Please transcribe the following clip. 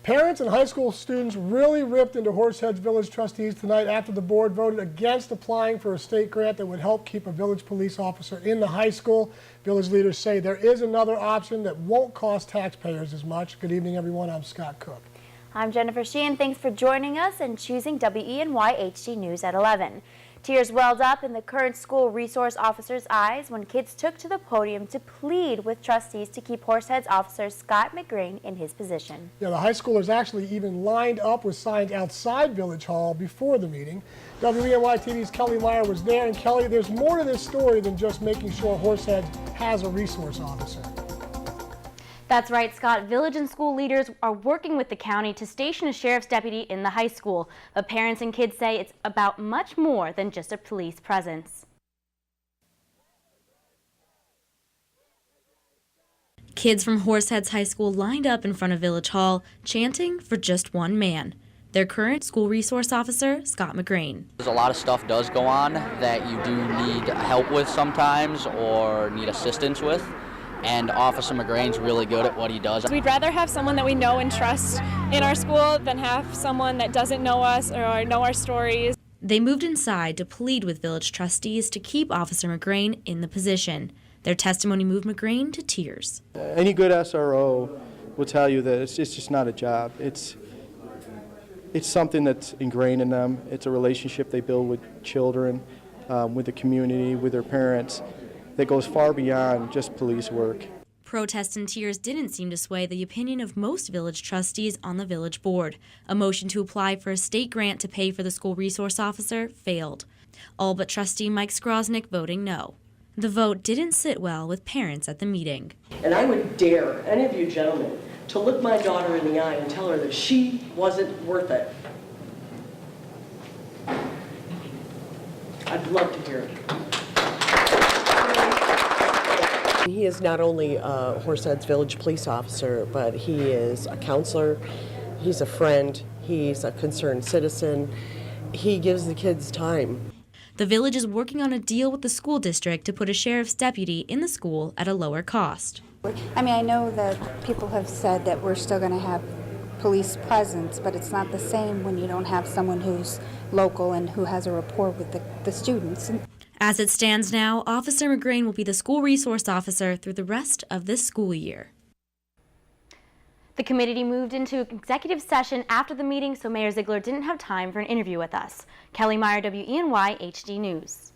Parents and high school students really ripped into Horseheads Village trustees tonight after the board voted against applying for a state grant that would help keep a village police officer in the high school. Village leaders say there is another option that won't cost taxpayers as much. Good evening, everyone. I'm Scott Cook. I'm Jennifer Sheehan. Thanks for joining us and choosing WENY HD News at 11. Tears welled up in the current school resource officer's eyes when kids took to the podium to plead with trustees to keep Horseheads officer Scott McGrain in his position. Yeah, the high schoolers actually even lined up with signs outside Village Hall before the meeting. WENY TV's Kelly Meyer was there, and Kelly, there's more to this story than just making sure Horseheads has a resource officer. That's right, Scott. Village and school leaders are working with the county to station a sheriff's deputy in the high school. But parents and kids say it's about much more than just a police presence. Kids from Horseheads High School lined up in front of Village Hall, chanting for just one man, their current school resource officer, Scott McGrain. There's a lot of stuff does go on that you do need help with sometimes or need assistance with. And Officer McGrain's really good at what he does. We'd rather have someone that we know and trust in our school than have someone that doesn't know us or know our stories. They moved inside to plead with village trustees to keep Officer McGrain in the position. Their testimony moved McGrain to tears. Any good SRO will tell you that it's just not a job. It's something that's ingrained in them. It's a relationship they build with children, with the community, with their parents, that goes far beyond just police work. Protests and tears didn't seem to sway the opinion of most village trustees on the village board. A motion to apply for a state grant to pay for the school resource officer failed, all but trustee Mike Skrosnick voting no. The vote didn't sit well with parents at the meeting. And I would dare any of you gentlemen to look my daughter in the eye and tell her that she wasn't worth it. I'd love to hear it. He is not only a Horseheads Village police officer, but he is a counselor, he's a friend, he's a concerned citizen. He gives the kids time. The village is working on a deal with the school district to put a sheriff's deputy in the school at a lower cost. I mean, I know that people have said that we're still going to have police presence, but it's not the same when you don't have someone who's local and who has a rapport with the students. As it stands now, Officer McGrain will be the school resource officer through the rest of this school year. The committee moved into executive session after the meeting, so Mayor Ziegler didn't have time for an interview with us. Kelly Meyer, WENY HD News.